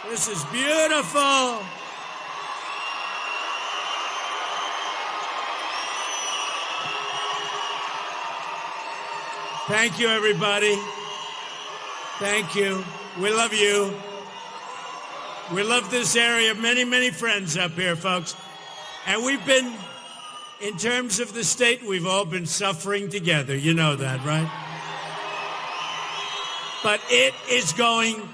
This is beautiful. Thank you, everybody. Thank you. We love you. We love this area. Many, many friends up here, folks. And we've been, in terms of the state, we've all been suffering together. You know that, right? But it is going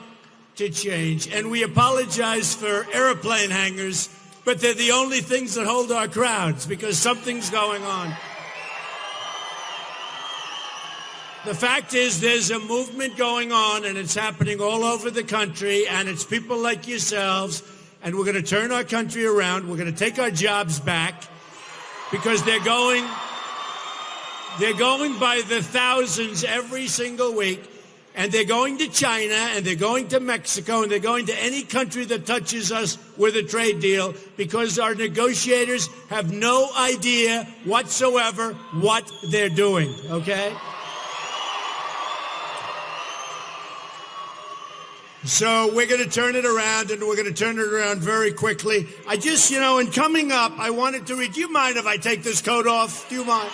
to change. And we apologize for airplane hangars, but they're the only things that hold our crowds because something's going on. The fact is there's a movement going on, and it's happening all over the country, and it's people like yourselves, and we're going to turn our country around. We're going to take our jobs back because they're going by the thousands every single week, and they're going to China, and they're going to Mexico, and they're going to any country that touches us with a trade deal because our negotiators have no idea whatsoever what they're doing, okay? So we're going to turn it around, and we're going to turn it around very quickly. I just, in coming up, I wanted to read. Do you mind if I take this coat off? Do you mind?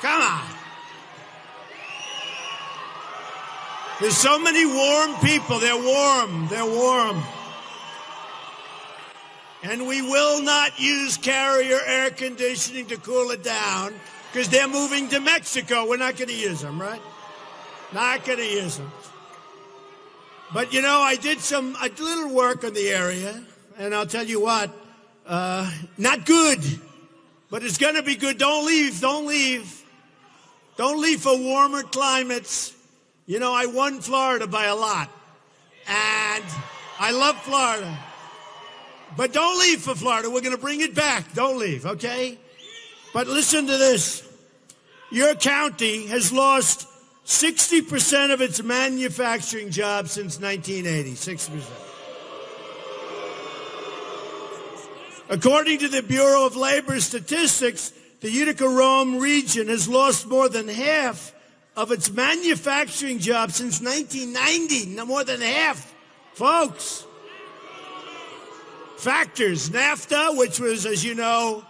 Come on. There's so many warm people. They're warm. They're warm. And we will not use carrier air conditioning to cool it down, because they're moving to Mexico. We're not going to use them, right? Not going to use them. But, I did a little work on the area, and I'll tell you what, not good, but it's going to be good. Don't leave. Don't leave. Don't leave for warmer climates. I won Florida by a lot, and I love Florida. But don't leave for Florida. We're going to bring it back. Don't leave, okay? But listen to this. Your county has lost 60% of its manufacturing jobs since 1980. 60%. According to the Bureau of Labor Statistics, the Utica-Rome region has lost more than half of its manufacturing jobs since 1990. More than half, folks. Factors, NAFTA, which was, as you know,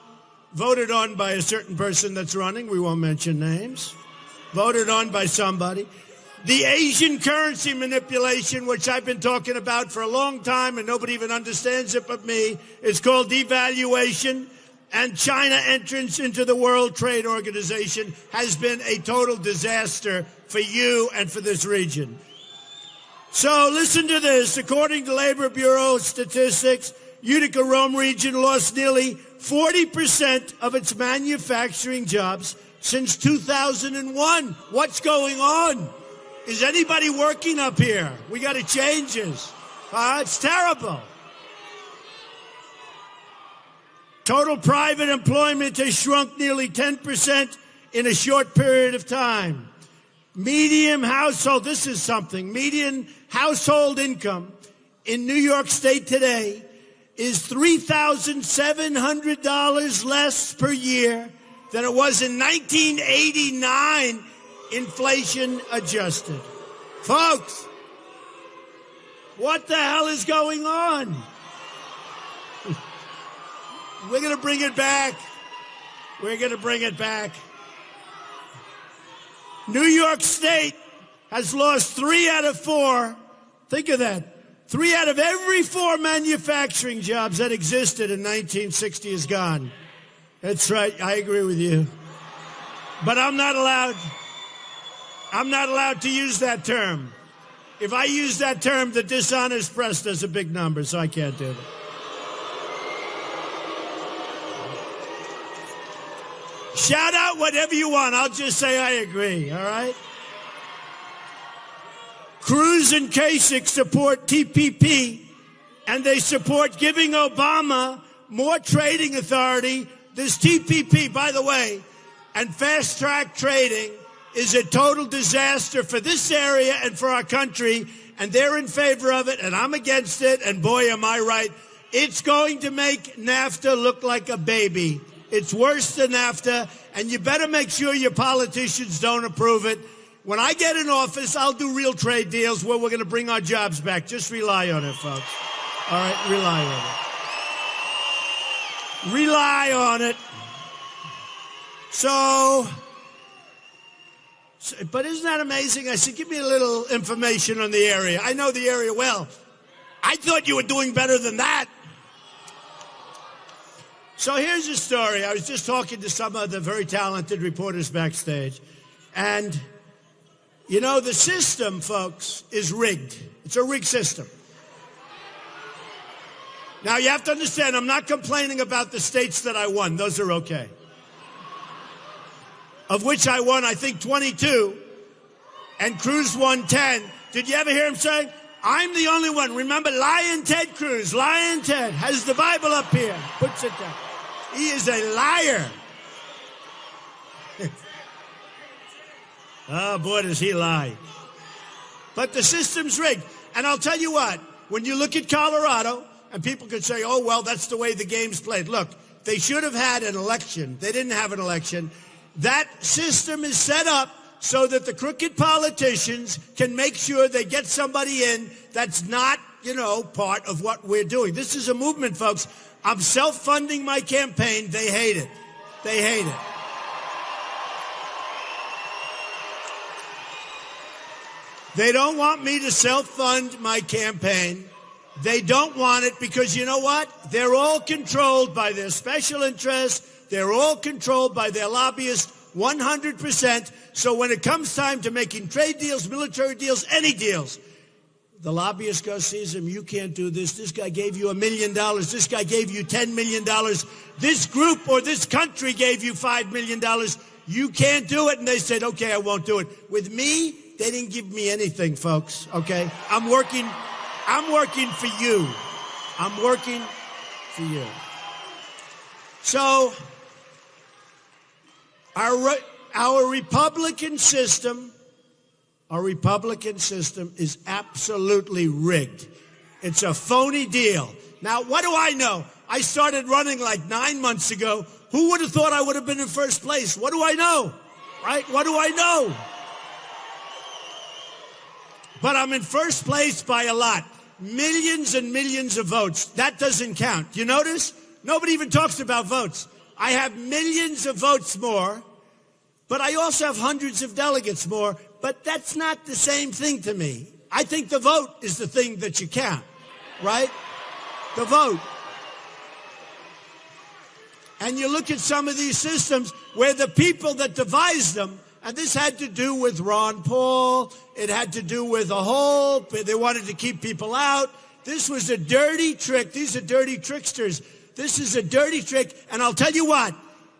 voted on by a certain person that's running. We won't mention names. Voted on by somebody. The Asian currency manipulation, which I've been talking about for a long time and nobody even understands it but me. It's called devaluation. And China entrance into the World Trade Organization has been a total disaster for you and for this region. So listen to this. According to Labor Bureau statistics, Utica-Rome region lost nearly 40% of its manufacturing jobs since 2001. What's going on? Is anybody working up here? We got to change this. It's terrible. Total private employment has shrunk nearly 10% in a short period of time. Median household, this is something, median household income in New York State today is $3,700 less per year than it was in 1989, inflation adjusted. Folks, what the hell is going on? We're going to bring it back. We're going to bring it back. New York State has lost 3 out of 4. Think of that. 3 out of every 4 manufacturing jobs that existed in 1960 is gone. That's right. I agree with you. But I'm not allowed to use that term. If I use that term, the dishonest press does a big number, so I can't do that. Shout out whatever you want. I'll just say I agree, all right? Cruz and Kasich support TPP, and they support giving Obama more trading authority. This TPP, by the way, and fast-track trading is a total disaster for this area and for our country, and they're in favor of it, and I'm against it, and boy, am I right. It's going to make NAFTA look like a baby. It's worse than NAFTA, and you better make sure your politicians don't approve it. When I get in office, I'll do real trade deals where we're going to bring our jobs back. Just rely on it, folks. All right, rely on it. Rely on it. But isn't that amazing? I said, give me a little information on the area. I know the area well. I thought you were doing better than that. So here's the story. I was just talking to some of the very talented reporters backstage. And, you know, the system, folks, is rigged. It's a rigged system. Now, you have to understand, I'm not complaining about the states that I won. Those are okay. Of which I won, I think, 22, and Cruz won 10. Did you ever hear him say, I'm the only one? Remember, Lion Ted Cruz, Lion Ted, has the Bible up here, puts it down. He is a liar. Oh, boy, does he lie. But the system's rigged. And I'll tell you what, when you look at Colorado, and people could say, oh, well, that's the way the game's played. Look, they should have had an election. They didn't have an election. That system is set up so that the crooked politicians can make sure they get somebody in that's not, you know, part of what we're doing. This is a movement, folks. I'm self-funding my campaign. They hate it. They hate it. They don't want me to self-fund my campaign. They don't want it because, you know what? They're all controlled by their special interests. They're all controlled by their lobbyists 100%. So when it comes time to making trade deals, military deals, any deals, the lobbyist goes, sees him, you can't do this. This guy gave you $1 million. This guy gave you $10 million. This group or this country gave you $5 million. You can't do it. And they said, okay, I won't do it. With me, they didn't give me anything, folks, okay? I'm working for you. I'm working for you. So our Republican system is absolutely rigged. It's a phony deal. Now, what do I know? I started running like 9 months ago. Who would have thought I would have been in first place? What do I know? Right? What do I know? But I'm in first place by a lot. Millions and millions of votes. That doesn't count. You notice? Nobody even talks about votes. I have millions of votes more, but I also have hundreds of delegates more, but that's not the same thing to me. I think the vote is the thing that you count, right? The vote. And you look at some of these systems where the people that devised them, and this had to do with Ron Paul, it had to do with they wanted to keep people out. This was a dirty trick. These are dirty tricksters. This is a dirty trick, and I'll tell you what,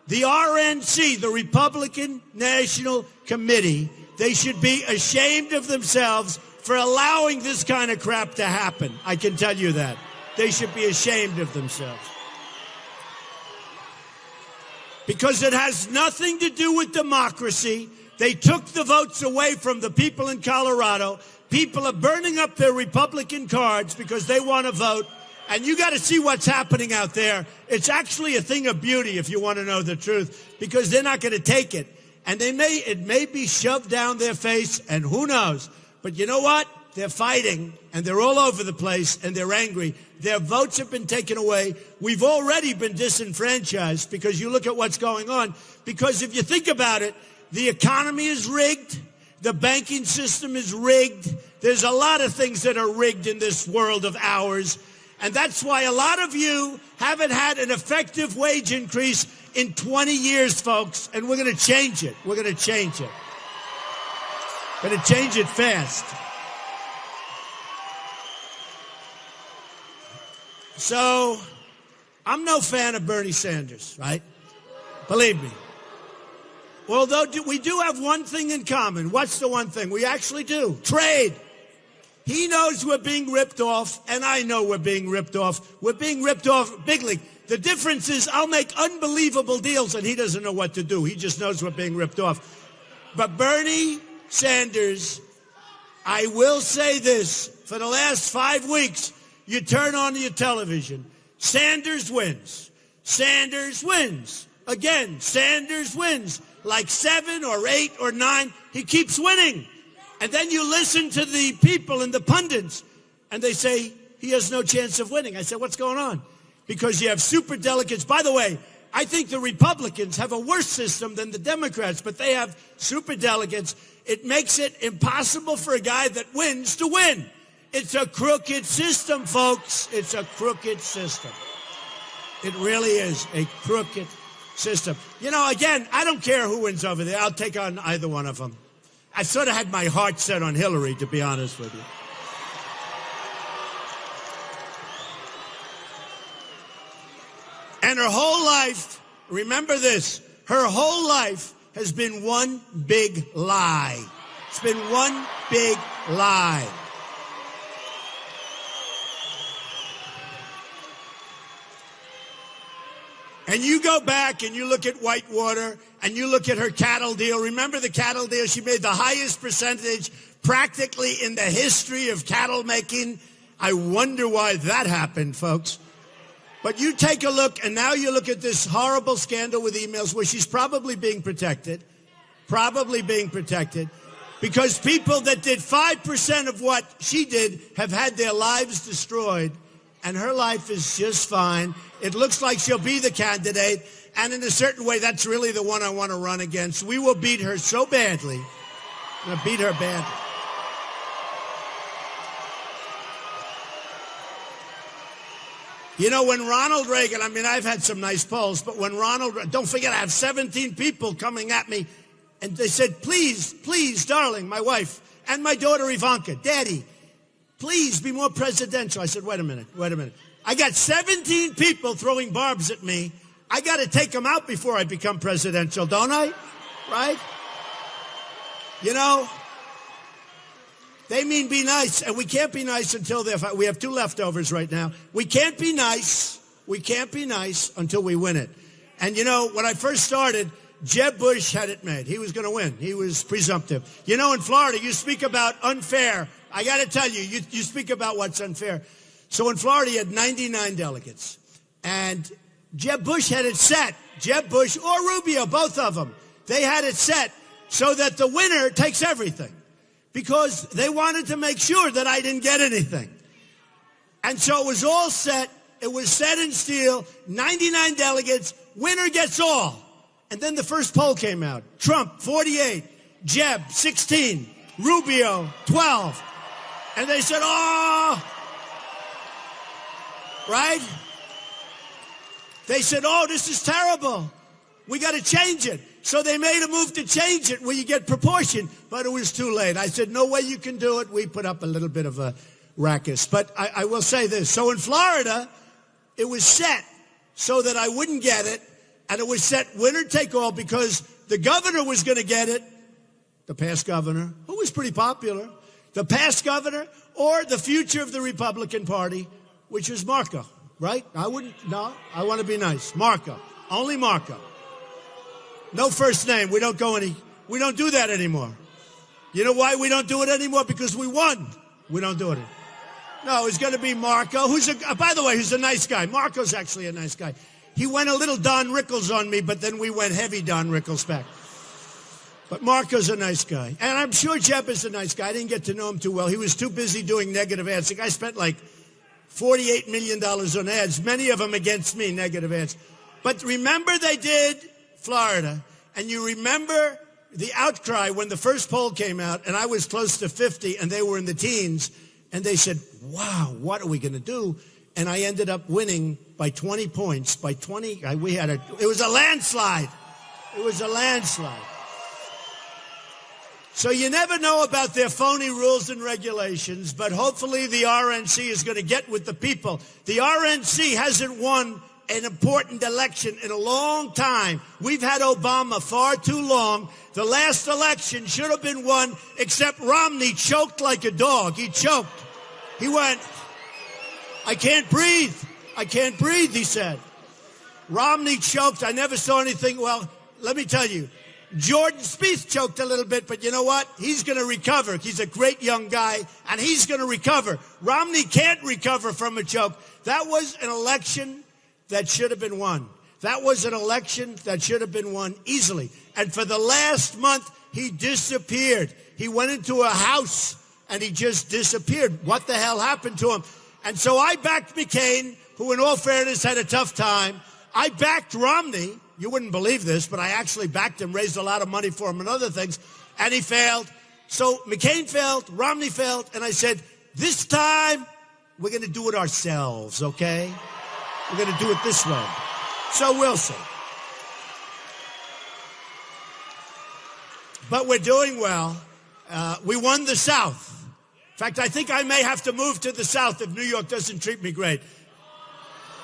the RNC, the Republican National Committee, they should be ashamed of themselves for allowing this kind of crap to happen. I can tell you that. They should be ashamed of themselves. Because it has nothing to do with democracy. They took the votes away from the people in Colorado. People are burning up their Republican cards because they want to vote. And you got to see what's happening out there. It's actually a thing of beauty, if you want to know the truth, because they're not going to take it. And it may be shoved down their face, and who knows. But you know what? They're fighting, and they're all over the place, and they're angry. Their votes have been taken away. We've already been disenfranchised because you look at what's going on. Because if you think about it, the economy is rigged. The banking system is rigged. There's a lot of things that are rigged in this world of ours. And that's why a lot of you haven't had an effective wage increase in 20 years, folks. And we're going to change it. We're going to change it. We're going to change it fast. So, I'm no fan of Bernie Sanders, right? Believe me. Although we do have one thing in common. What's the one thing? We actually do. Trade. He knows we're being ripped off, and I know we're being ripped off. We're being ripped off big league. The difference is I'll make unbelievable deals, and he doesn't know what to do. He just knows we're being ripped off. But Bernie Sanders, I will say this, for the last 5 weeks, you turn on your television. Sanders wins. Sanders wins. Again, Sanders wins like 7 or 8 or 9. He keeps winning. And then you listen to the people and the pundits, and they say he has no chance of winning. I said, what's going on? Because you have super delegates. By the way, I think the Republicans have a worse system than the Democrats, but they have super delegates. It makes it impossible for a guy that wins to win. It's a crooked system, folks. It's a crooked system. It really is a crooked system. You know, again, I don't care who wins over there. I'll take on either one of them. I sort of had my heart set on Hillary, to be honest with you. And her whole life, remember this, her whole life has been one big lie. It's been one big lie. And you go back and you look at Whitewater and you look at her cattle deal. Remember the cattle deal? She made the highest percentage practically in the history of cattle making. I wonder why that happened, folks. But you take a look, and now you look at this horrible scandal with emails where she's probably being protected, because people that did 5% of what she did have had their lives destroyed, and her life is just fine. It looks like she'll be the candidate, and in a certain way, that's really the one I want to run against. We will beat her so badly. We're going to beat her badly. You know, when Ronald Reagan, I mean, I've had some nice polls, but when don't forget, I have 17 people coming at me, and they said, please, please, darling, my wife, and my daughter Ivanka, Daddy, please be more presidential. I said, wait a minute. I got 17 people throwing barbs at me. I got to take them out before I become presidential, don't I? Right? You know, they mean be nice, and we can't be nice until we have 2 leftovers right now. We can't be nice until we win it. And you know, when I first started, Jeb Bush had it made. He was going to win. He was presumptive. You know, in Florida, you speak about unfair. I got to tell you, you speak about what's unfair. So in Florida, you had 99 delegates. And Jeb Bush had it set. Jeb Bush or Rubio, both of them. They had it set so that the winner takes everything, because they wanted to make sure that I didn't get anything. And so it was all set. It was set in steel. 99 delegates. Winner gets all. And then the first poll came out. Trump, 48. Jeb, 16. Rubio, 12. And they said, oh, right? They said, oh, this is terrible. We got to change it. So they made a move to change it where you get proportion, but it was too late. I said, no way you can do it. We put up a little bit of a ruckus. But I will say this. So in Florida, it was set so that I wouldn't get it, and it was set winner take all, because the governor was going to get it, the past governor, who was pretty popular, the past governor, or the future of the Republican Party, which was Marco, right? I want to be nice. Marco. Only Marco. No first name. We don't do that anymore. You know why we don't do it anymore? Because we won. We don't do it. No, it's going to be Marco, by the way, who's a nice guy. Marco's actually a nice guy. He went a little Don Rickles on me, but then we went heavy Don Rickles back. But Marco's a nice guy. And I'm sure Jeb is a nice guy. I didn't get to know him too well. He was too busy doing negative ads. The guy spent like $48 million on ads, many of them against me, negative ads. But remember they did Florida, and you remember the outcry when the first poll came out, and I was close to 50, and they were in the teens, and they said, wow, what are we going to do? And I ended up winning by 20 points. By 20, it was a landslide. It was a landslide. So you never know about their phony rules and regulations, but hopefully the RNC is going to get with the people. The RNC hasn't won an important election in a long time. We've had Obama far too long. The last election should have been won, except Romney choked like a dog. He choked. He went, I can't breathe. I can't breathe, he said. Romney choked. I never saw anything. Well, let me tell you, Jordan Spieth choked a little bit, but you know what? He's going to recover. He's a great young guy, and he's going to recover. Romney can't recover from a choke. That was an election that should have been won. That was an election that should have been won easily. And for the last month, he disappeared. He went into a house and he just disappeared. What the hell happened to him? And so I backed McCain, who in all fairness had a tough time. I backed Romney. You wouldn't believe this, but I actually backed him, raised a lot of money for him and other things, and he failed. So McCain failed, Romney failed, and I said, this time we're going to do it ourselves, okay? We're going to do it this way. So we'll see. But we're doing well. We won the South. In fact, I think I may have to move to the South if New York doesn't treat me great.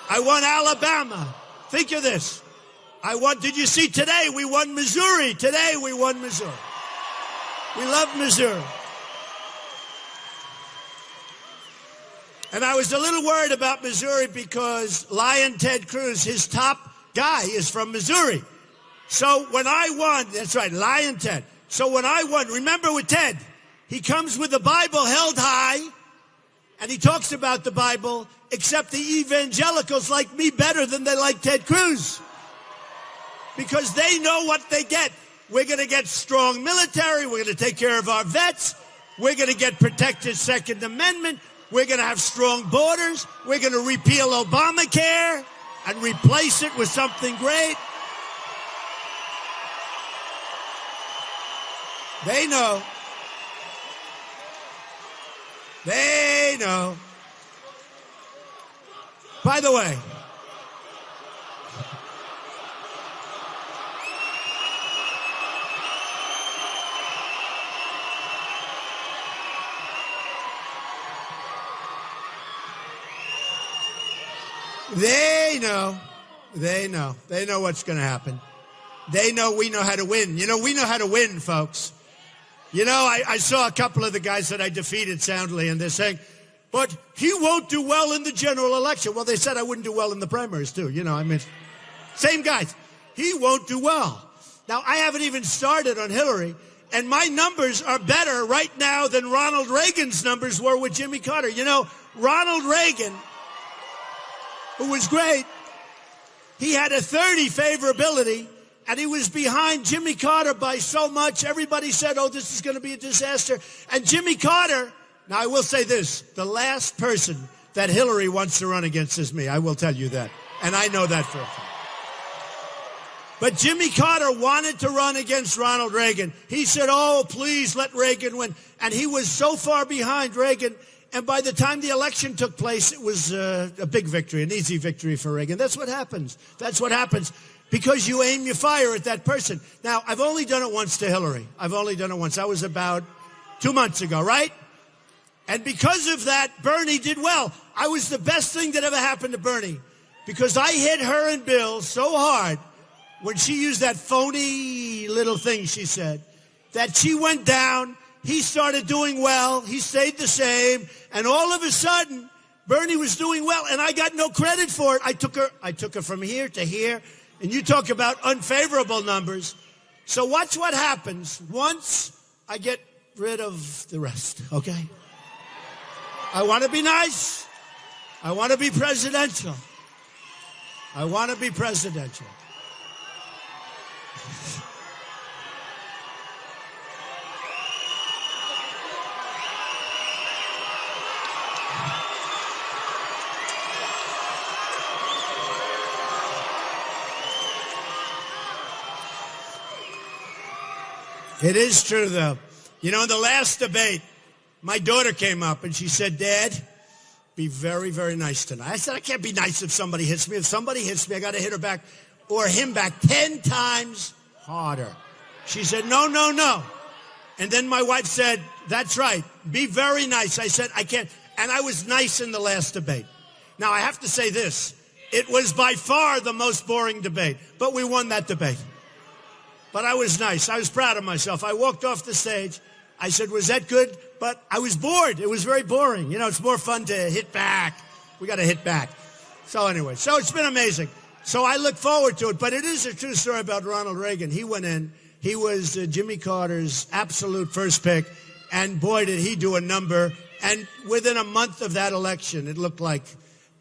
I won Alabama. Think of this. Did you see today we won Missouri? Today we won Missouri. We love Missouri. And I was a little worried about Missouri because Lion Ted Cruz, his top guy, is from Missouri. So when I won, that's right, Lion Ted. So when I won, remember with Ted, he comes with the Bible held high, and he talks about the Bible, except the evangelicals like me better than they like Ted Cruz. Because they know what they get. We're going to get strong military. We're going to take care of our vets. We're going to get protected Second Amendment. We're going to have strong borders. We're going to repeal Obamacare and replace it with something great. They know. They know. By the way, they know. They know. They know what's going to happen. They know we know how to win. You know, we know how to win, folks. You know, I saw a couple of the guys that I defeated soundly, and they're saying, but he won't do well in the general election. Well, they said I wouldn't do well in the primaries, too. You know, I mean, same guys. He won't do well. Now, I haven't even started on Hillary, and my numbers are better right now than Ronald Reagan's numbers were with Jimmy Carter. You know, Ronald Reagan, who was great, he had a 30 favorability, and he was behind Jimmy Carter by so much. Everybody said, oh, this is going to be a disaster. And Jimmy Carter, now I will say this, the last person that Hillary wants to run against is me. I will tell you that. And I know that for a fact. But Jimmy Carter wanted to run against Ronald Reagan. He said, oh, please let Reagan win. And he was so far behind Reagan. And by the time the election took place, it was a big victory, an easy victory for Reagan. That's what happens. That's what happens. Because you aim your fire at that person. Now, I've only done it once to Hillary. I've only done it once. That was about 2 months ago, right? And because of that, Bernie did well. I was the best thing that ever happened to Bernie. Because I hit her and Bill so hard when she used that phony little thing she said, that she went down, he started doing well, he stayed the same, and all of a sudden, Bernie was doing well, and I got no credit for it. I took her from here to here. And you talk about unfavorable numbers. So watch what happens once I get rid of the rest, okay? I want to be nice. I want to be presidential. I want to be presidential. It is true, though. You know, in the last debate, my daughter came up and she said, Dad, be very, very nice tonight. I said, I can't be nice if somebody hits me. If somebody hits me, I got to hit her back or him back 10 times harder. She said, no, no, no. And then my wife said, that's right. Be very nice. I said, I can't. And I was nice in the last debate. Now, I have to say this. It was by far the most boring debate, but we won that debate. But I was nice. I was proud of myself. I walked off the stage. I said, was that good? But I was bored. It was very boring. You know, it's more fun to hit back. We got to hit back. So anyway, so it's been amazing. So I look forward to it. But it is a true story about Ronald Reagan. He went in. He was Jimmy Carter's absolute first pick. And boy, did he do a number. And within a month of that election, it looked like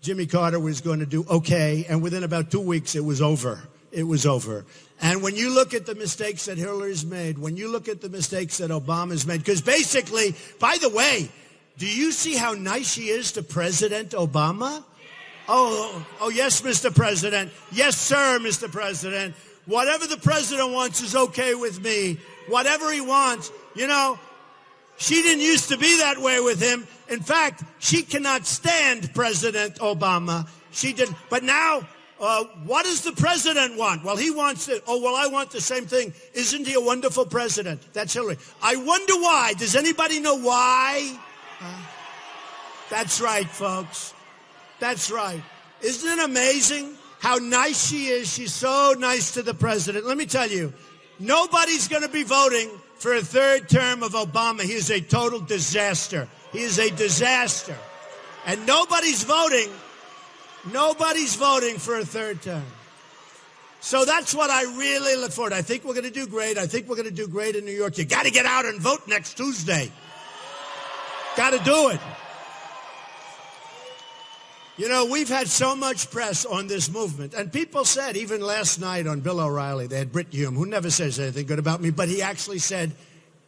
Jimmy Carter was going to do okay, and within about 2 weeks, it was over. It was over. And when you look at the mistakes that Hillary's made, when you look at the mistakes that Obama's made, because basically, by the way, do you see how nice she is to President Obama? Oh, yes, Mr. President. Yes, sir, Mr. President. Whatever the president wants is okay with me. Whatever he wants. You know, she didn't used to be that way with him. In fact, she cannot stand President Obama. She did. But now, what does the president want? Well, he wants it. Oh, well, I want the same thing. Isn't he a wonderful president? That's Hillary. I wonder why. Does anybody know why? That's right, folks. That's right. Isn't it amazing how nice she is? She's so nice to the president. Let me tell you, nobody's going to be voting for a third term of Obama. He is a total disaster. He is a disaster. And nobody's voting for a third term. So that's what I really look forward to. I think we're going to do great. I think we're going to do great in New York. You got to get out and vote next Tuesday. Got to do it. You know, we've had so much press on this movement. And people said, even last night on Bill O'Reilly, they had Brit Hume, who never says anything good about me, but he actually said,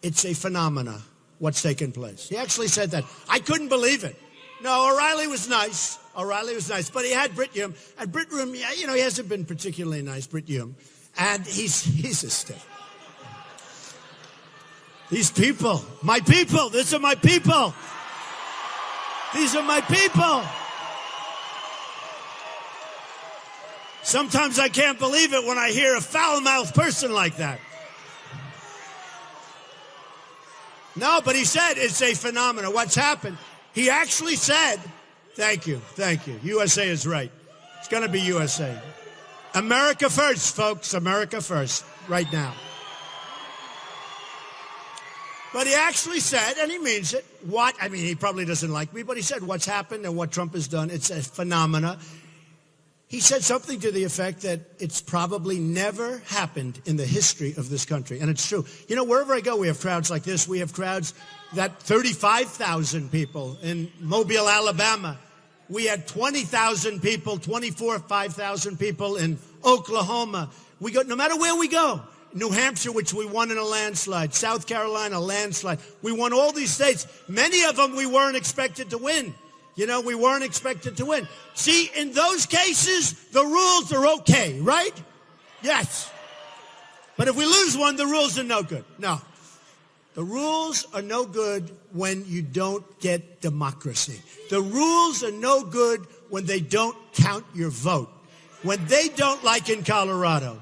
it's a phenomena, what's taken place. He actually said that. I couldn't believe it. No, O'Reilly was nice. But he had Brit Hume. And Brit Hume, you know, he hasn't been particularly nice, Brit Hume. And he's a stiff. These people, my people, these are my people. These are my people. Sometimes I can't believe it when I hear a foul-mouthed person like that. No, but he said it's a phenomenon. What's happened? He actually said, thank you. USA is right. It's going to be USA. America first, folks. America first, right now. But he actually said, and he means it, he probably doesn't like me, but he said what's happened and what Trump has done, it's a phenomena. He said something to the effect that it's probably never happened in the history of this country. And it's true. You know, wherever I go, we have crowds like this. We have crowds that 35,000 people in Mobile, Alabama. We had 20,000 people, 5,000 people in Oklahoma. We go, no matter where we go. New Hampshire, which we won in a landslide. South Carolina, landslide. We won all these states. Many of them we weren't expected to win. You know, we weren't expected to win. See, in those cases, the rules are okay, right? Yes. But if we lose one, the rules are no good. No. The rules are no good when you don't get democracy. The rules are no good when they don't count your vote. When they don't, like in Colorado.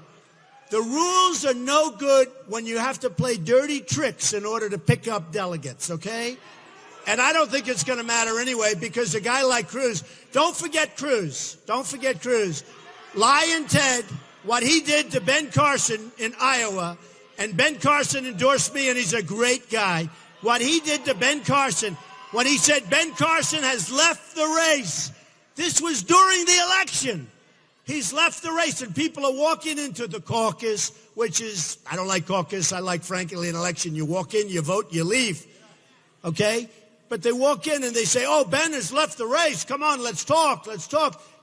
The rules are no good when you have to play dirty tricks in order to pick up delegates, okay? And I don't think it's going to matter anyway, because a guy like Cruz, don't forget Cruz. Lyin' Ted, what he did to Ben Carson in Iowa, and Ben Carson endorsed me, and he's a great guy. What he did to Ben Carson, when he said Ben Carson has left the race, this was during the election. He's left the race, and people are walking into the caucus, which is, I don't like caucus. I like, frankly, an election. You walk in, you vote, you leave. Okay? But they walk in and they say, oh, Ben has left the race. Come on, let's talk.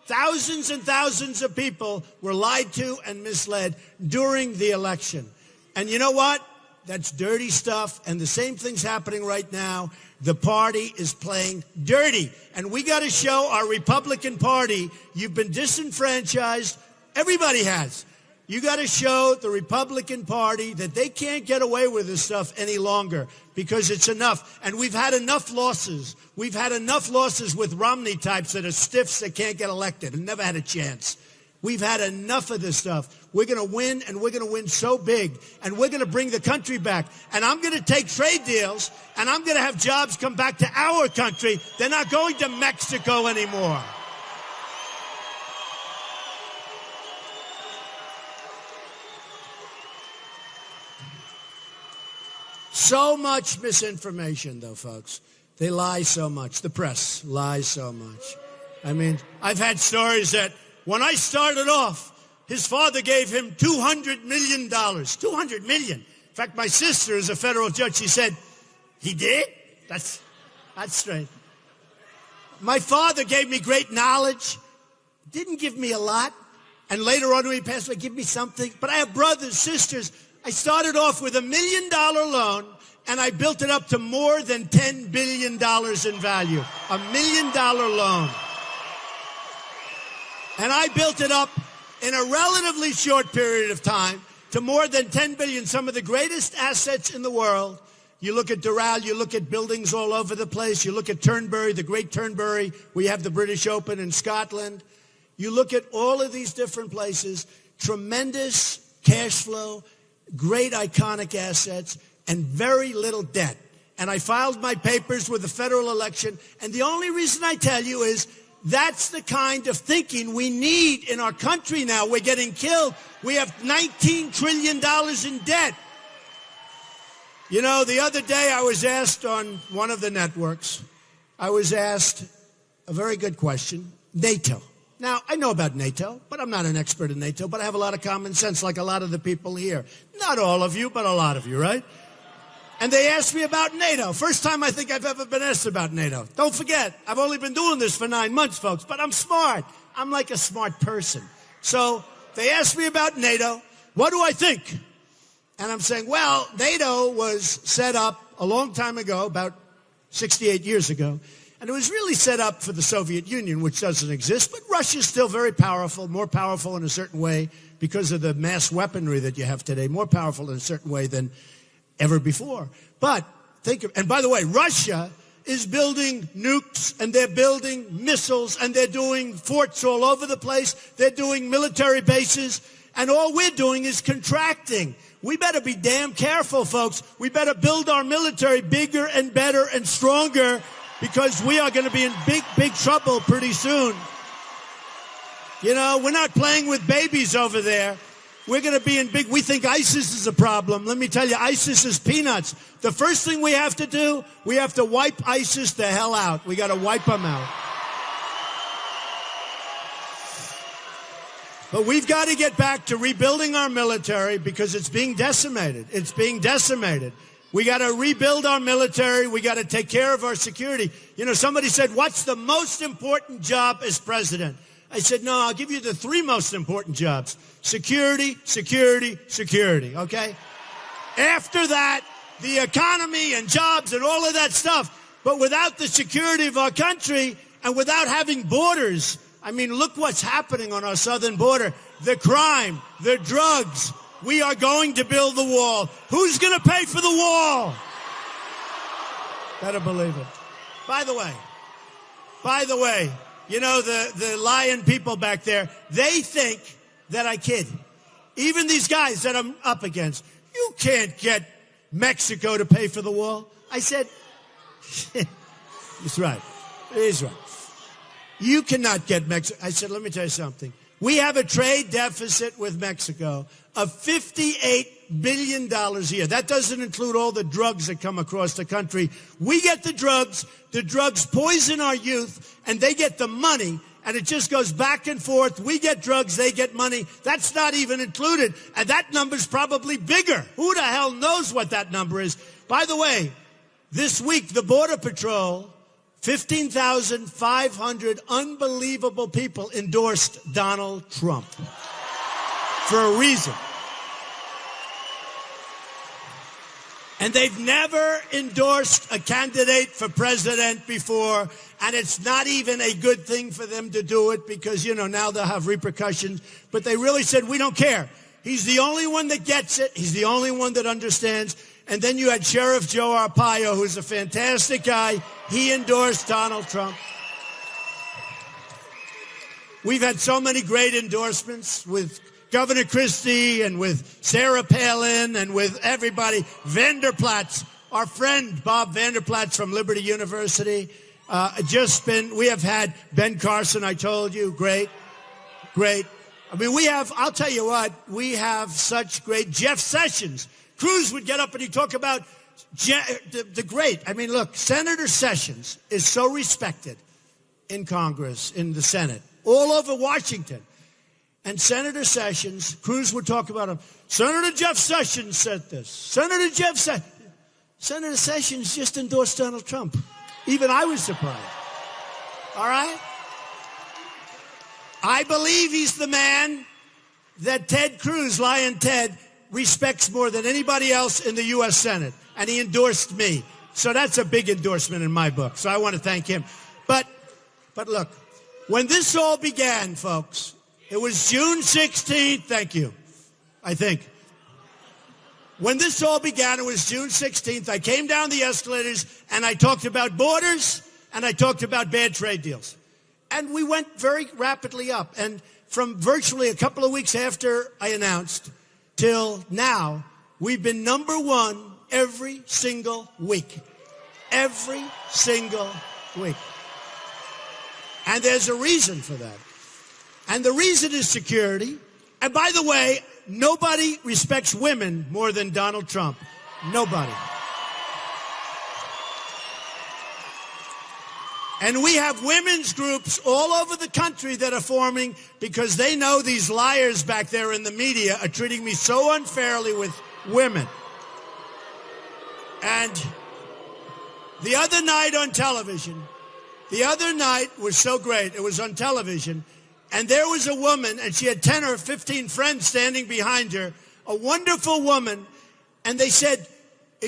Thousands and thousands of people were lied to and misled during the election. And you know what? That's dirty stuff. And the same thing's happening right now. The party is playing dirty. And we got to show our Republican Party, you've been disenfranchised. Everybody has. You got to show the Republican Party that they can't get away with this stuff any longer, because it's enough. And we've had enough losses. We've had enough losses with Romney types that are stiffs that can't get elected and never had a chance. We've had enough of this stuff. We're going to win, and we're going to win so big, and we're going to bring the country back. And I'm going to take trade deals, and I'm going to have jobs come back to our country. They're not going to Mexico anymore. So much misinformation, though, folks. They lie so much. The press lies so much. I mean, I've had stories that when I started off, his father gave him $200 million. $200 million. In fact, my sister is a federal judge. She said, he did? That's strange. My father gave me great knowledge, didn't give me a lot. And later on when he passed away, give me something. But I have brothers, sisters. I started off with $1 million loan, and I built it up to more than $10 billion in value. $1 million loan. And I built it up in a relatively short period of time to more than 10 billion, some of the greatest assets in the world. You look at Doral, you look at buildings all over the place. You look at Turnberry, the great Turnberry. We have the British Open in Scotland. You look at all of these different places, tremendous cash flow, great iconic assets, and very little debt. And I filed my papers with the federal election, and the only reason I tell you is that's the kind of thinking we need in our country now. We're getting killed. We have $19 trillion in debt. You know, the other day I was asked on one of the networks, I was asked a very good question, NATO. Now, I know about NATO, but I'm not an expert in NATO, but I have a lot of common sense like a lot of the people here. Not all of you, but a lot of you, right? And they asked me about NATO. First time I think I've ever been asked about NATO. Don't forget, I've only been doing this for 9 months, folks, but I'm smart. I'm like a smart person. So they asked me about NATO. What do I think? And I'm saying, well, NATO was set up a long time ago, about 68 years ago. And it was really set up for the Soviet Union, which doesn't exist, but Russia's still very powerful, more powerful in a certain way because of the mass weaponry that you have today, more powerful in a certain way than ever before. But think of, and by the way, Russia is building nukes, and they're building missiles, and they're doing forts all over the place. They're doing military bases, and all we're doing is contracting. We better be damn careful, folks. We better build our military bigger and better and stronger, because we are going to be in big, big trouble pretty soon. You know, we're not playing with babies over there. We're going to be in big, we think ISIS is a problem. Let me tell you, ISIS is peanuts. The first thing we have to do, we have to wipe ISIS the hell out. We got to wipe them out. But we've got to get back to rebuilding our military because it's being decimated. It's being decimated. We got to rebuild our military. We got to take care of our security. You know, somebody said, what's the most important job as president? I said, no, I'll give you the 3 most important jobs. Security, security, security, okay? After that, the economy and jobs and all of that stuff. But without the security of our country and without having borders, I mean, look what's happening on our southern border. The crime, the drugs. We are going to build the wall. Who's going to pay for the wall? Better believe it. By the way, you know, the lying people back there, they think that I kid. Even these guys that I'm up against, you can't get Mexico to pay for the wall. I said, he's right. He's right. You cannot get Mexico. I said, let me tell you something. We have a trade deficit with Mexico of $58 billion a year. That doesn't include all the drugs that come across the country. We get the drugs poison our youth, and they get the money, and it just goes back and forth. We get drugs, they get money. That's not even included, and that number's probably bigger. Who the hell knows what that number is? By the way, this week, the Border Patrol, 15,500 unbelievable people endorsed Donald Trump for a reason. And they've never endorsed a candidate for president before, and it's not even a good thing for them to do it because, you know, now they'll have repercussions. But they really said, we don't care. He's the only one that gets it. He's the only one that understands. And then you had Sheriff Joe Arpaio, who's a fantastic guy. He endorsed Donald Trump. We've had so many great endorsements with Governor Christie and with Sarah Palin and with everybody. Vanderplatz, our friend Bob Vanderplatz from Liberty University. We have had Ben Carson, I told you, great. I mean, I'll tell you what, we have such great Jeff Sessions. Cruz would get up and he'd talk about the great. I mean, look, Senator Sessions is so respected in Congress, in the Senate, all over Washington. And Senator Sessions, Cruz would talk about him. Senator Jeff Sessions said this. Senator Sessions just endorsed Donald Trump. Even I was surprised. All right? I believe he's the man that Ted Cruz, Lion Ted, respects more than anybody else in the U.S. Senate. And he endorsed me. So that's a big endorsement in my book. So I want to thank him. But look, when this all began, folks, it was June 16th. Thank you, I think. When this all began, it was June 16th. I came down the escalators, and I talked about borders, and I talked about bad trade deals. And we went very rapidly up. And from virtually a couple of weeks after I announced till now, we've been number one every single week. Every single week. And there's a reason for that. And the reason is security. And by the way, nobody respects women more than Donald Trump. Nobody. And we have women's groups all over the country that are forming because they know these liars back there in the media are treating me so unfairly with women. And the other night on television, the other night was so great. It was on television. And there was a woman, and she had 10 or 15 friends standing behind her, a wonderful woman. And they said,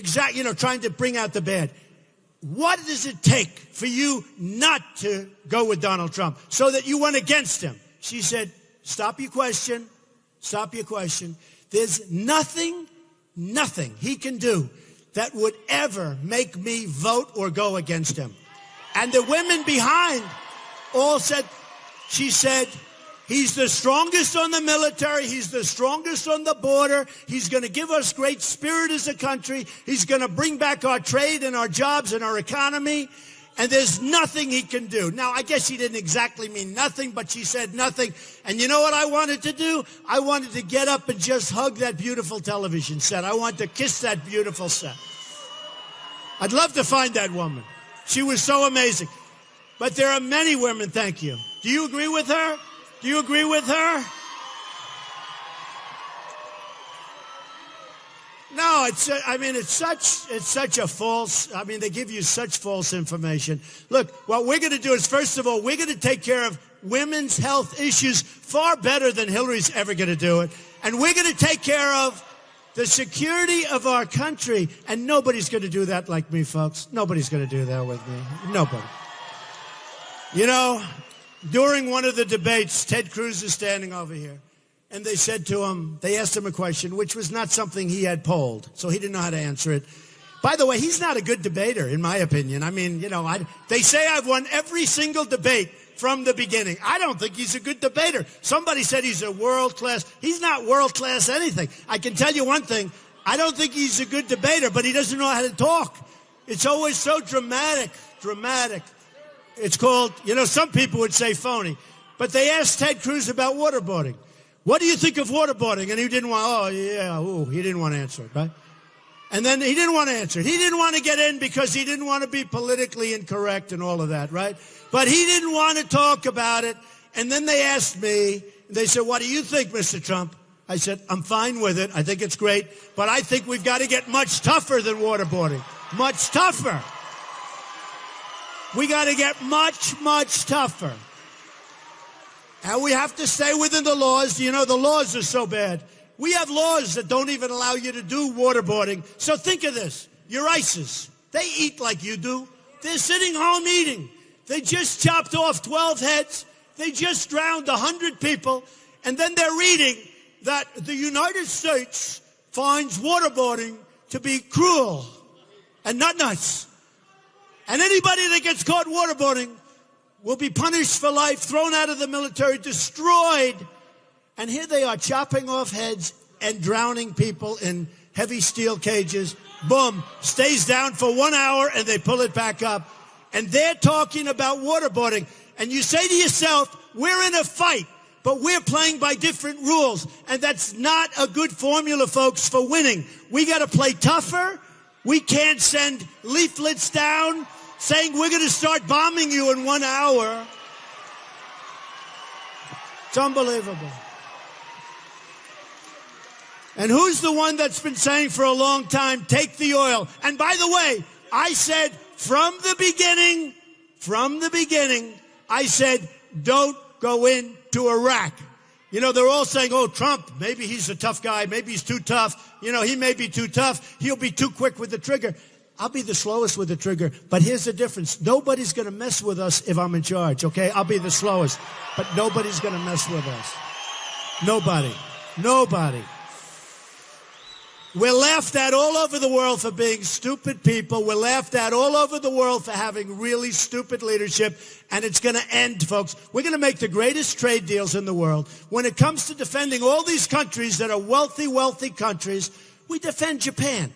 trying to bring out the bad. What does it take for you not to go with Donald Trump so that you went against him? She said, stop your question. Stop your question. There's nothing he can do that would ever make me vote or go against him. And the women behind all said, she said, he's the strongest on the military. He's the strongest on the border. He's going to give us great spirit as a country. He's going to bring back our trade and our jobs and our economy. And there's nothing he can do. Now, I guess she didn't exactly mean nothing, but she said nothing. And you know what I wanted to do? I wanted to get up and just hug that beautiful television set. I wanted to kiss that beautiful set. I'd love to find that woman. She was so amazing. But there are many women, thank you. Do you agree with her? Do you agree with her? No, it's such a false, they give you such false information. Look, what we're going to do is, first of all, we're going to take care of women's health issues far better than Hillary's ever going to do it. And we're going to take care of the security of our country. And nobody's going to do that like me, folks. Nobody's going to do that with me. Nobody. You know, during one of the debates, Ted Cruz is standing over here. And they said to him, they asked him a question, which was not something he had polled. So he didn't know how to answer it. By the way, he's not a good debater, in my opinion. They say I've won every single debate from the beginning. I don't think he's a good debater. Somebody said he's a world-class. He's not world-class anything. I can tell you one thing. I don't think he's a good debater, but he doesn't know how to talk. It's always so dramatic. It's called, some people would say phony. But they asked Ted Cruz about waterboarding. What do you think of waterboarding? And he didn't want, he didn't want to answer it, right? And then he didn't want to answer it. He didn't want to get in because he didn't want to be politically incorrect and all of that, right? But he didn't want to talk about it. And then they asked me, they said, what do you think, Mr. Trump? I said, I'm fine with it. I think it's great. But I think we've got to get much tougher than waterboarding. Much tougher. We got to get much, much tougher. And we have to stay within the laws. The laws are so bad. We have laws that don't even allow you to do waterboarding. So think of this. Your ISIS, they eat like you do. They're sitting home eating. They just chopped off 12 heads. They just drowned 100 people. And then they're reading that the United States finds waterboarding to be cruel and not nice. And anybody that gets caught waterboarding will be punished for life, thrown out of the military, destroyed. And here they are chopping off heads and drowning people in heavy steel cages. Boom, stays down for 1 hour and they pull it back up. And they're talking about waterboarding. And you say to yourself, we're in a fight, but we're playing by different rules. And that's not a good formula, folks, for winning. We got to play tougher. We can't send leaflets down saying we're going to start bombing you in 1 hour. It's unbelievable. And who's the one that's been saying for a long time, take the oil? And by the way, I said from the beginning, I said, don't go into Iraq. You know, they're all saying, oh, Trump, maybe he's a tough guy. Maybe he's too tough. You know, he may be too tough. He'll be too quick with the trigger. I'll be the slowest with the trigger. But here's the difference. Nobody's going to mess with us if I'm in charge, okay? I'll be the slowest. But nobody's going to mess with us. Nobody. Nobody. We're laughed at all over the world for being stupid people. We're laughed at all over the world for having really stupid leadership. And it's going to end, folks. We're going to make the greatest trade deals in the world. When it comes to defending all these countries that are wealthy, wealthy countries, we defend Japan.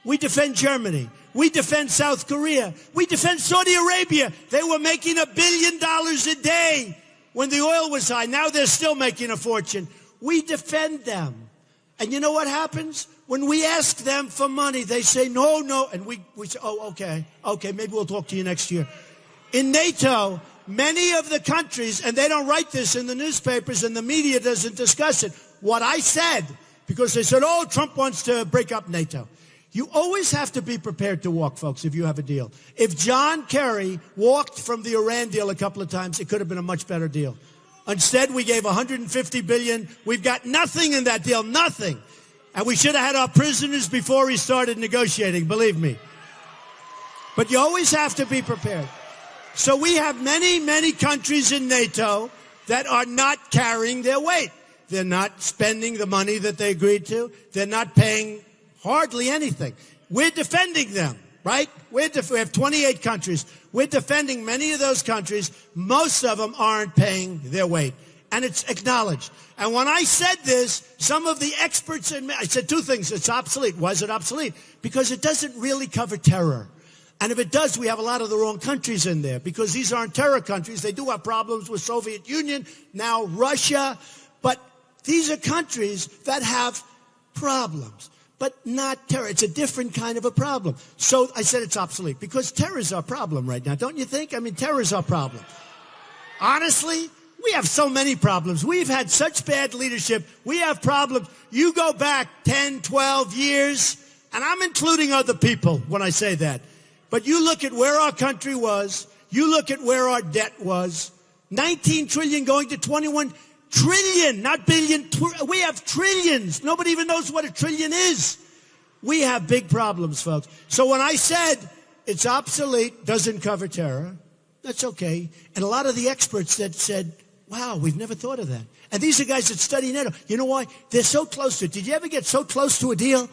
We defend Germany. We defend South Korea. We defend Saudi Arabia. They were making $1 billion a day when the oil was high. Now they're still making a fortune. We defend them. And you know what happens? When we ask them for money, they say, no, no. And we say, oh, okay, maybe we'll talk to you next year. In NATO, many of the countries, and they don't write this in the newspapers and the media doesn't discuss it, what I said, because they said, oh, Trump wants to break up NATO. You always have to be prepared to walk, folks, if you have a deal. If John Kerry walked from the Iran deal a couple of times, it could have been a much better deal. Instead, we gave $150 billion. We've got nothing in that deal, nothing. And we should have had our prisoners before he started negotiating, believe me. But you always have to be prepared. So we have many, many countries in NATO that are not carrying their weight. They're not spending the money that they agreed to. They're not paying hardly anything. We're defending them, right? We have 28 countries. We're defending many of those countries. Most of them aren't paying their weight. And it's acknowledged. And when I said this, some of the experts, I said two things. It's obsolete. Why is it obsolete? Because it doesn't really cover terror. And if it does, we have a lot of the wrong countries in there because these aren't terror countries. They do have problems with Soviet Union, now Russia. But these are countries that have problems, but not terror. It's a different kind of a problem. So I said it's obsolete because terror is our problem right now. Don't you think? I mean, terror is our problem. Honestly, we have so many problems. We've had such bad leadership. We have problems. You go back 10, 12 years, and I'm including other people when I say that. But you look at where our country was. You look at where our debt was. 19 trillion going to 21 trillion, not billion. We have trillions. Nobody even knows what a trillion is. We have big problems, folks. So when I said it's obsolete, doesn't cover terror, that's okay. And a lot of the experts that said, wow, we've never thought of that. And these are guys that study NATO. You know why? They're so close to it. Did you ever get so close to a deal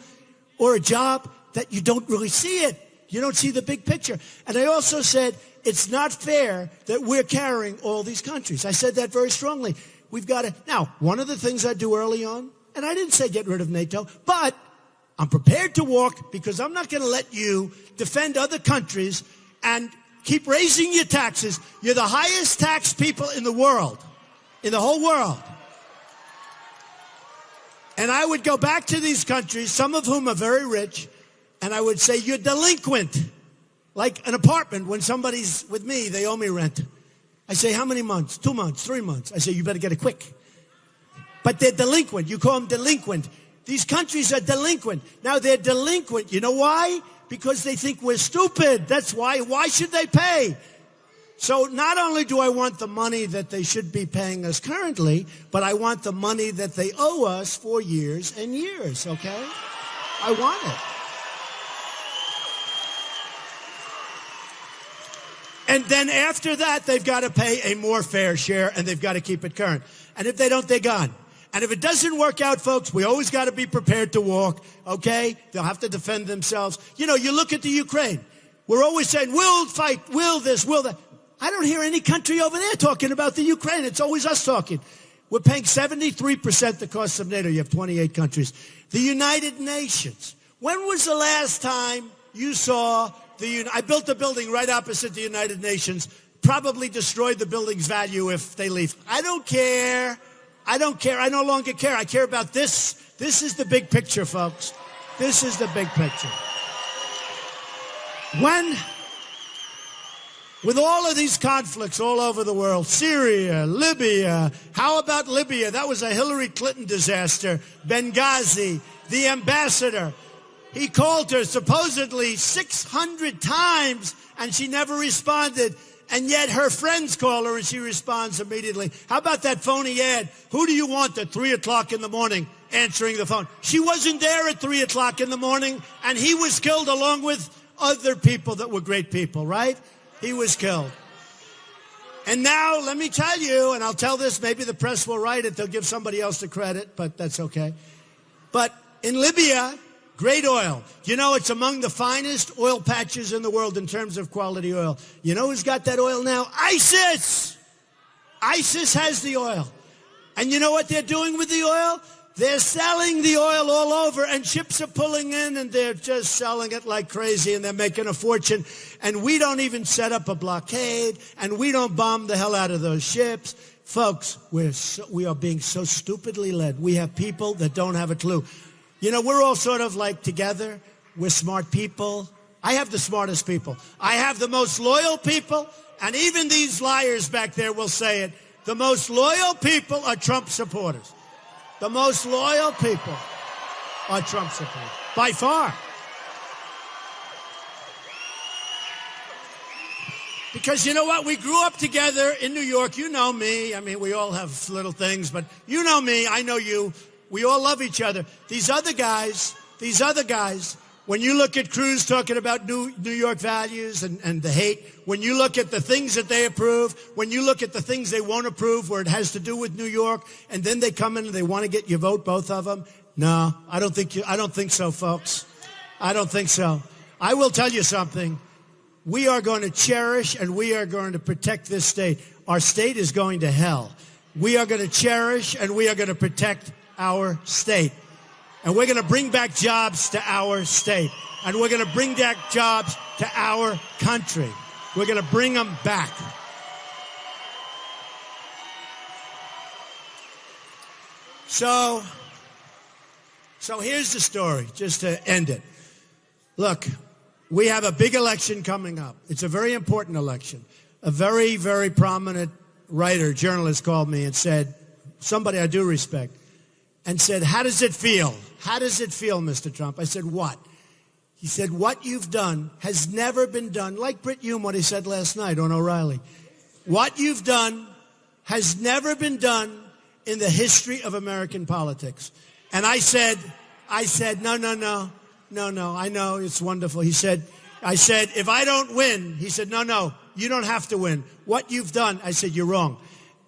or a job that you don't really see it? You don't see the big picture. And I also said it's not fair that we're carrying all these countries. I said that very strongly. We've got to. Now, one of the things I do early on, and I didn't say get rid of NATO, but I'm prepared to walk because I'm not going to let you defend other countries and keep raising your taxes. You're the highest taxed people in the world, in the whole world. And I would go back to these countries, some of whom are very rich, and I would say, you're delinquent. Like an apartment, when somebody's with me, they owe me rent. I say, how many months? 2 months, 3 months. I say, you better get it quick. But they're delinquent. You call them delinquent. These countries are delinquent. Now, they're delinquent. You know why? Because they think we're stupid. That's why. Why should they pay? So not only do I want the money that they should be paying us currently, but I want the money that they owe us for years and years, okay? I want it. And then after that, they've got to pay a more fair share, and they've got to keep it current. And if they don't, they're gone. And if it doesn't work out, folks, we always got to be prepared to walk, okay? They'll have to defend themselves. You know, you look at the Ukraine. We're always saying, we'll fight, will this, will that. I don't hear any country over there talking about the Ukraine. It's always us talking. We're paying 73% the cost of NATO. You have 28 countries. The United Nations. When was the last time you saw I built a building right opposite the United Nations, probably destroyed the building's value if they leave. I don't care. I don't care. I no longer care. I care about this. This is the big picture, folks. This is the big picture. With all of these conflicts all over the world, Syria, Libya, how about Libya? That was a Hillary Clinton disaster. Benghazi, the ambassador. He called her supposedly 600 times, and she never responded. And yet her friends call her and she responds immediately. How about that phony ad? Who do you want at 3 o'clock in the morning answering the phone? She wasn't there at 3 o'clock in the morning, and he was killed along with other people that were great people, right? He was killed. And now, let me tell you, and I'll tell this, maybe the press will write it, they'll give somebody else the credit, but that's okay. But in Libya, great oil. You know, it's among the finest oil patches in the world in terms of quality oil. You know who's got that oil now? ISIS! ISIS has the oil. And you know what they're doing with the oil? They're selling the oil all over, and ships are pulling in, and they're just selling it like crazy, and they're making a fortune. And we don't even set up a blockade, and we don't bomb the hell out of those ships. Folks, we are being so stupidly led. We have people that don't have a clue. You know, we're all sort of like together. We're smart people. I have the smartest people. I have the most loyal people, and even these liars back there will say it. The most loyal people are Trump supporters. The most loyal people are Trump supporters, by far. Because you know what? We grew up together in New York. You know me. I mean, we all have little things, but you know me. I know you. We all love each other. These other guys, when you look at Cruz talking about New York values and the hate, when you look at the things that they approve, when you look at the things they won't approve where it has to do with New York, and then they come in and they want to get your vote, both of them, no, I don't think so, folks. I don't think so. I will tell you something. We are going to cherish and we are going to protect this state. Our state is going to hell. We are going to cherish and we are going to protect our state. And we're going to bring back jobs to our state. And we're going to bring back jobs to our country. We're going to bring them back. So here's the story, just to end it. Look, we have a big election coming up. It's a very important election. A very, very prominent writer, journalist called me and said, somebody I do respect, and said, how does it feel? How does it feel, Mr. Trump? I said, what? He said, what you've done has never been done. Like Brit Hume, what he said last night on O'Reilly. What you've done has never been done in the history of American politics. And I said, no, I know, it's wonderful. I said, if I don't win, he said, no, you don't have to win. What you've done, I said, you're wrong.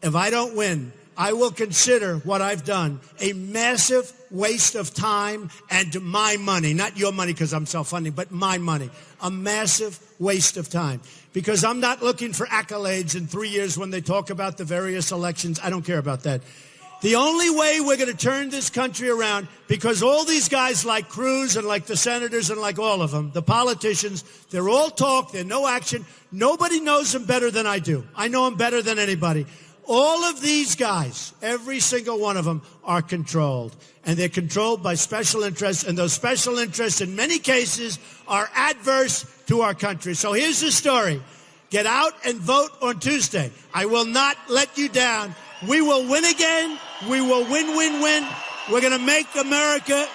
If I don't win, I will consider what I've done a massive waste of time and my money, not your money because I'm self-funding, but my money, a massive waste of time. Because I'm not looking for accolades in 3 years when they talk about the various elections. I don't care about that. The only way we're going to turn this country around, because all these guys like Cruz and like the senators and like all of them, the politicians, they're all talk, they're no action. Nobody knows them better than I do. I know them better than anybody. All of these guys, every single one of them, are controlled. And they're controlled by special interests, and those special interests in many cases are adverse to our country. So here's the story. Get out and vote on Tuesday. I will not let you down. We will win again. We will win. We're going to make America